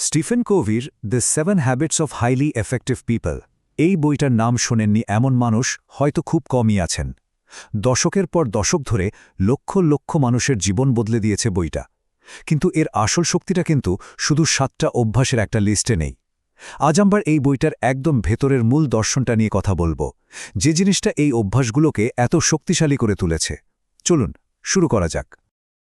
Stephen কোভির the 7 habits of highly effective people এই বইটার নাম শোনেননি এমন মানুষ হয়তো খুব কমই আছেন। দশকের পর দশক ধরে লক্ষ লক্ষ মানুষের জীবন বদলে দিয়েছে বইটা। কিন্তু এর আসল শক্তিটা কিন্তু শুধু 7টা অভ্যাসের একটা লিস্টে নেই। আজ আমরা এই বইটার একদম ভেতরের মূল দর্শনটা নিয়ে কথা বলবো, যে জিনিসটা এই অভ্যাসগুলোকে এত শক্তিশালী করে তুলেছে। চলুন শুরু করা যাক।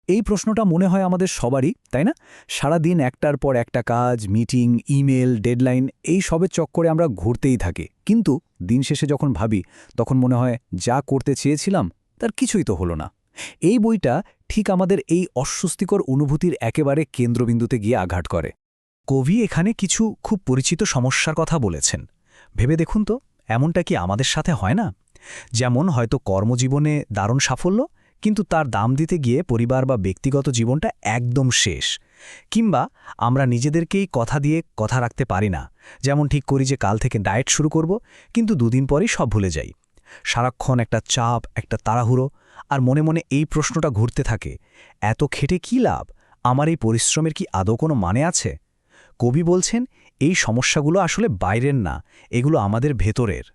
এই প্রশ্নটা মনে হয় আমাদের সবারই, তাই না? সারাদিন একটার পর একটা কাজ, মিটিং, ইমেল, ডেডলাইন এই সবের চক্করে আমরা ঘুরতেই থাকি। কিন্তু দিন শেষে যখন ভাবি তখন মনে হয় যা করতে চেয়েছিলাম তার কিছুই তো হলো না। এই বইটা ঠিক আমাদের এই অস্বস্তিকর অনুভূতির একেবারে কেন্দ্রবিন্দুতে গিয়ে আঘাত করে। কবি এখানে কিছু খুব পরিচিত সমস্যার কথা বলেছেন। ভেবে দেখুন তো, এমনটা কি আমাদের সাথে হয় না? যেমন হয়তো কর্মজীবনে দারুণ সাফল্য, কিন্তু তার দাম দিতে গিয়ে পরিবার বা ব্যক্তিগত জীবনটা একদম শেষ। কিংবা আমরা নিজেদেরকেই কথা দিয়ে কথা রাখতে পারি না, যেমন ঠিক করি যে কাল থেকে ডায়েট শুরু করব, কিন্তু দুদিন পরেই সব ভুলে যাই। সারাক্ষণ একটা চাপ, একটা তাড়াহুড়ো, আর মনে মনে এই প্রশ্নটা ঘুরতে থাকে, এত খেটে কী লাভ? আমার এই পরিশ্রমের কি আদৌ কোনো মানে আছে? কবি বলছেন এই সমস্যাগুলো আসলে বাইরের না, এগুলো আমাদের ভেতরের।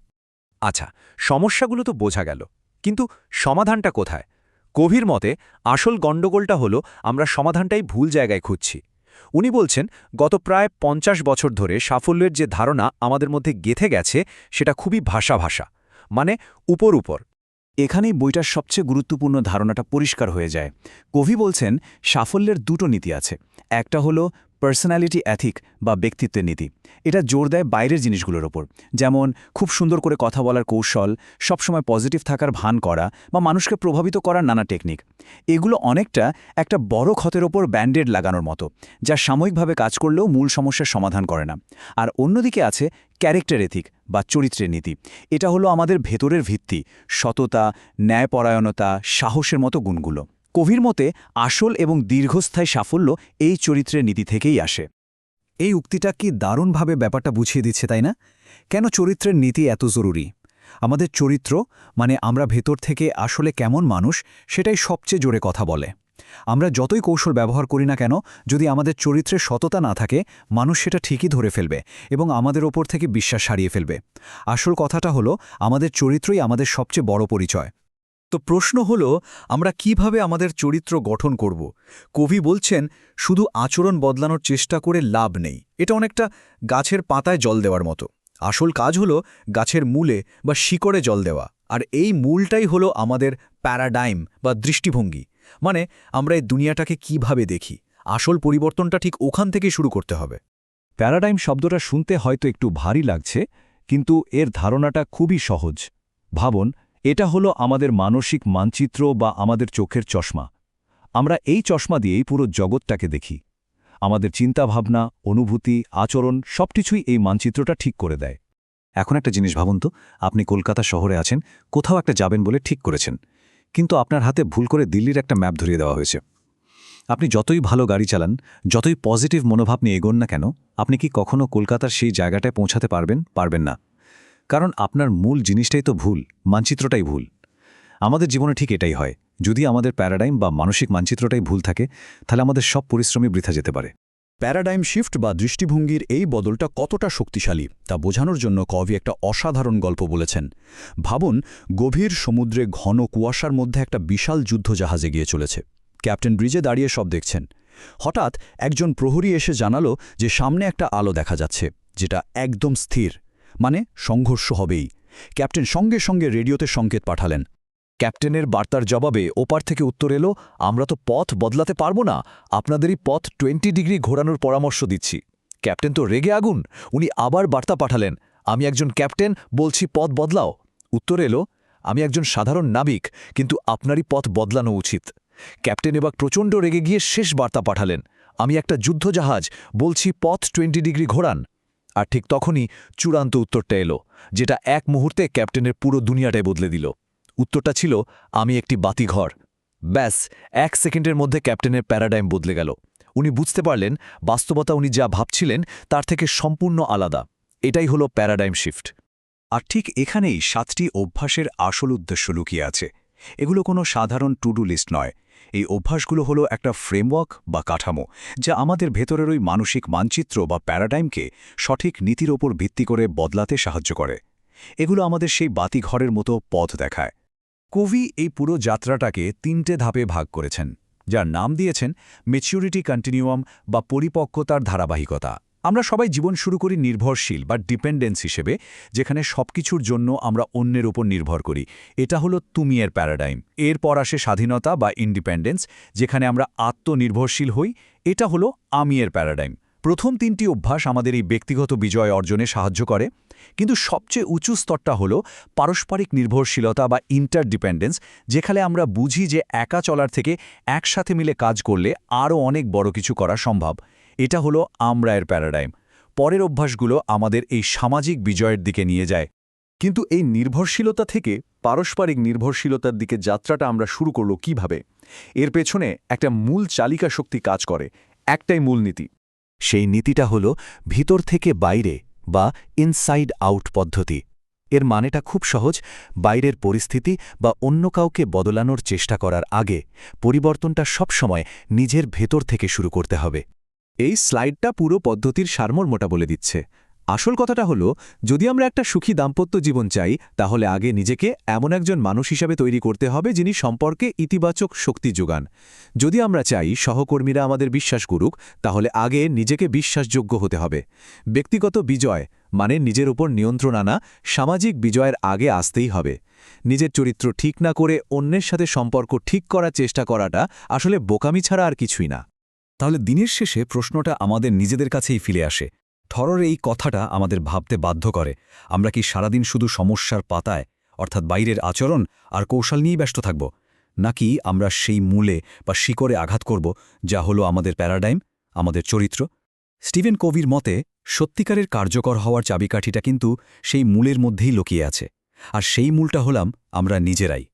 আচ্ছা, সমস্যাগুলো তো বোঝা গেল, কিন্তু সমাধানটা কোথায়? কবির মতে আসল গণ্ডগোলটা হলো আমরা সমাধানটাই ভুল জায়গায় খুঁজছি। উনি বলছেন গত প্রায় 50 বছর ধরে সাফল্যের যে ধারণা আমাদের মধ্যে গেঁথে গেছে সেটা খুবই ভাষা, মানে উপর উপর। এখানেই বইটার সবচেয়ে গুরুত্বপূর্ণ ধারণাটা পরিষ্কার হয়ে যায়। কবি বলছেন সাফল্যের দুটো নীতি আছে। একটা হলো পার্সোনালিটি এথিক বা ব্যক্তিত্বের নীতি। এটা জোর দেয় বাইরের জিনিসগুলোর ওপর, যেমন খুব সুন্দর করে কথা বলার কৌশল, সবসময় পজিটিভ থাকার ভান করা বা মানুষকে প্রভাবিত করার নানা টেকনিক। এগুলো অনেকটা একটা বড় ক্ষতের ওপর ব্যান্ডেড লাগানোর মতো, যা সাময়িকভাবে কাজ করলেও মূল সমস্যার সমাধান করে না। আর অন্যদিকে আছে ক্যারেক্টার এথিক বা চরিত্রের নীতি। এটা হলো আমাদের ভেতরের ভিত্তি, সততা, ন্যায়পরায়ণতা, সাহসের মতো গুণগুলো। কবির মতে আসল এবং দীর্ঘস্থায়ী সাফল্য এই চরিত্রের নীতি থেকেই আসে। এই উক্তিটা কি দারুণভাবে ব্যাপারটা বুঝিয়ে দিচ্ছে, তাই না? কেন চরিত্রের নীতি এত জরুরি? আমাদের চরিত্র মানে আমরা ভেতর থেকে আসলে কেমন মানুষ, সেটাই সবচেয়ে জোরে কথা বলে। আমরা যতই কৌশল ব্যবহার করি না কেন, যদি আমাদের চরিত্রের সততা না থাকে, মানুষ সেটা ঠিকই ধরে ফেলবে এবং আমাদের ওপর থেকে বিশ্বাস হারিয়ে ফেলবে। আসল কথাটা হলো আমাদের চরিত্রই আমাদের সবচেয়ে বড় পরিচয়। তো প্রশ্ন হলো, আমরা কিভাবে আমাদের চরিত্র গঠন করব? কবি বলছেন শুধু আচরণ বদলানোর চেষ্টা করে লাভ নেই। এটা অনেকটা গাছের পাতায় জল দেওয়ার মতো। আসল কাজ হলো গাছের মূলে বা শিকড়ে জল দেওয়া। আর এই মূলটাই হলো আমাদের প্যারাডাইম বা দৃষ্টিভঙ্গি। মানে আমরা এই দুনিয়াটাকে কিভাবে দেখি, আসল পরিবর্তনটা ঠিক ওখান থেকে শুরু করতে হবে। প্যারাডাইম শব্দটা শুনতে হয়তো একটু ভারী লাগছে, কিন্তু এর ধারণাটা খুবই সহজ। ভাবুন, এটা হলো আমাদের মানসিক মানচিত্র বা আমাদের চোখের চশমা। আমরা এই চশমা দিয়েই পুরো জগৎটাকে দেখি। আমাদের চিন্তাভাবনা, অনুভূতি, আচরণ সবকিছুই এই মানচিত্রটা ঠিক করে দেয়। এখন একটা জিনিস ভাবুন তো, আপনি কলকাতা শহরে আছেন, কোথাও একটা যাবেন বলে ঠিক করেছেন, কিন্তু আপনার হাতে ভুল করে দিল্লির একটা ম্যাপ ধরিয়ে দেওয়া হয়েছে। আপনি যতই ভালো গাড়ি চালান, যতই পজিটিভ মনোভাব নিয়ে এগোন না কেন, আপনি কি কখনো কলকাতার সেই জায়গাটায় পৌঁছাতে পারবেন না। কারণ আপনার মূল জিনিসটাই তো ভুল, মানচিত্রটাই ভুল। আমাদের জীবনে ঠিক এটাই হয়। যদি আমাদের প্যারাডাইম বা মানসিক মানচিত্রটাই ভুল থাকে, তাহলে আমাদের সব পরিশ্রমই বৃথা যেতে পারে। প্যারাডাইম শিফট বা দৃষ্টিভঙ্গির এই বদলটা কতটা শক্তিশালী তা বোঝানোর জন্য কবি একটা অসাধারণ গল্প বলেছেন। ভাবুন, গভীর সমুদ্রে ঘন কুয়াশার মধ্যে একটা বিশাল যুদ্ধজাহাজ এগিয়ে চলেছে। ক্যাপ্টেন ব্রিজে দাঁড়িয়ে সব দেখছেন। হঠাৎ একজন প্রহরী এসে জানালো যে সামনে একটা আলো দেখা যাচ্ছে, যেটা একদম স্থির, মানে সংঘর্ষ হবেই। ক্যাপ্টেন সঙ্গে সঙ্গে রেডিওতে সংকেত পাঠালেন। ক্যাপ্টেনের বার্তার জবাবে ওপার থেকে উত্তর এলো, আমরা তো পথ বদলাতে পারবো না, আপনাদেরই পথ 20 ডিগ্রি ঘোরানোর পরামর্শ দিচ্ছি। ক্যাপ্টেন তো রেগে আগুন। উনি আবার বার্তা পাঠালেন, আমি একজন ক্যাপ্টেন, বলছি পথ বদলাও। উত্তর এলো, আমি একজন সাধারণ নাবিক, কিন্তু আপনারই পথ বদলানো উচিত। ক্যাপ্টেন এবার প্রচণ্ড রেগে গিয়ে শেষ বার্তা পাঠালেন, আমি একটা যুদ্ধজাহাজ, বলছি পথ 20 ডিগ্রি ঘোরান। আর ঠিক তখনই চূড়ান্ত উত্তরটা এলো, যেটা এক মুহূর্তে ক্যাপ্টেনের পুরো দুনিয়াটাই বদলে দিল। উত্তরটা ছিল, আমি একটি বাতিঘর। ব্যাস 1 সেকেন্ডের মধ্যে ক্যাপ্টেনের প্যারাডাইম বদলে গেল। উনি বুঝতে পারলেন বাস্তবতা উনি যা ভাবছিলেন তার থেকে সম্পূর্ণ আলাদা। এটাই হলো প্যারাডাইম শিফট। আর ঠিক এখানেই 7টি অভ্যাসের আসল উদ্দেশ্য লুকিয়ে আছে। এগুলো কোনো সাধারণ টু ডু লিস্ট নয়। এই অভ্যাসগুলো হলো একটা ফ্রেমওয়ার্ক বা কাঠামো, যা আমাদের ভেতরের ওই মানসিক মানচিত্র বা প্যারাডাইমকে সঠিক নীতির ওপর ভিত্তি করে বদলাতে সাহায্য করে। এগুলো আমাদের সেই বাতিঘরের মতো পথ দেখায়। কবি এই পুরো যাত্রাটাকে 3টে ধাপে ভাগ করেছেন, যার নাম দিয়েছেন ম্যাচিউরিটি কন্টিনিউয়াম বা পরিপক্কতার ধারাবাহিকতা। আমরা সবাই জীবন শুরু করি নির্ভরশীল বা ডিপেন্ডেন্স হিসেবে, যেখানে সবকিছুর জন্য আমরা অন্যের উপর নির্ভর করি। এটা হলো তুমি এর প্যারাডাইম। এরপর আসে স্বাধীনতা বা ইন্ডিপেন্ডেন্স, যেখানে আমরা আত্মনির্ভরশীল হই। এটা হলো আমি এর প্যারাডাইম। প্রথম 3টি অভ্যাস আমাদের এই ব্যক্তিগত বিজয় অর্জনে সাহায্য করে, কিন্তু সবচেয়ে উঁচু স্তরটা হলো পারস্পরিক নির্ভরশীলতা বা ইন্টারডিপেন্ডেন্স, যেখানে আমরা বুঝি যে একা চলার থেকে একসাথে মিলে কাজ করলে আরও অনেক বড় কিছু করা সম্ভব। এটা হলো আমরা এর প্যারাডাইম। পরের অভ্যাসগুলো আমাদের এই সামাজিক বিজয়ের দিকে নিয়ে যায়। কিন্তু এই নির্ভরশীলতা থেকে পারস্পরিক নির্ভরশীলতার দিকে যাত্রাটা আমরা শুরু করব কিভাবে? এর পেছনে একটা মূল চালিকা শক্তি কাজ করে, একটাই মূলনীতি। সেই নীতিটা হল ভিতর থেকে বাইরে বা ইনসাইড আউট পদ্ধতি। এর মানেটা খুব সহজ। বাইরের পরিস্থিতি বা অন্য কাউকে বদলানোর চেষ্টা করার আগে পরিবর্তনটা সবসময় নিজের ভেতর থেকে শুরু করতে হবে। এই স্লাইডটা পুরো পদ্ধতির সারমর্মটা বলে দিচ্ছে। আসল কথাটা হলো, যদি আমরা একটা সুখী দাম্পত্য জীবন চাই, তাহলে আগে নিজেকে এমন একজন মানুষ হিসাবে তৈরি করতে হবে যিনি সম্পর্কে ইতিবাচক শক্তি যোগান। যদি আমরা চাই সহকর্মীরা আমাদের বিশ্বাস করুক, তাহলে আগে নিজেকে বিশ্বাসযোগ্য হতে হবে। ব্যক্তিগত বিজয় মানে নিজের উপর নিয়ন্ত্রণ আনা, সামাজিক বিজয়ের আগে আসতেই হবে। নিজের চরিত্র ঠিক না করে অন্যের সাথে সম্পর্ক ঠিক করার চেষ্টা করাটা আসলে বোকামি ছাড়া আর কিছুই না। তাহলে দিনের শেষে প্রশ্নটা আমাদের নিজেদের কাছেই ফিরে আসে। থরের এই কথাটা আমাদের ভাবতে বাধ্য করে, আমরা কি সারাদিন শুধু সমস্যার পাতায়, অর্থাৎ বাইরের আচরণ আর কৌশল নিয়েই ব্যস্ত থাকব, নাকি আমরা সেই মূলে বা শিকড়ে আঘাত করব, যা হলো আমাদের প্যারাডাইম, আমাদের চরিত্র? স্টিভেন কোভির মতে সত্যিকারের কার্যকর হওয়ার চাবিকাঠিটা কিন্তু সেই মূলের মধ্যেই লুকিয়ে আছে, আর সেই মূলটা হলাম আমরা নিজেরাই।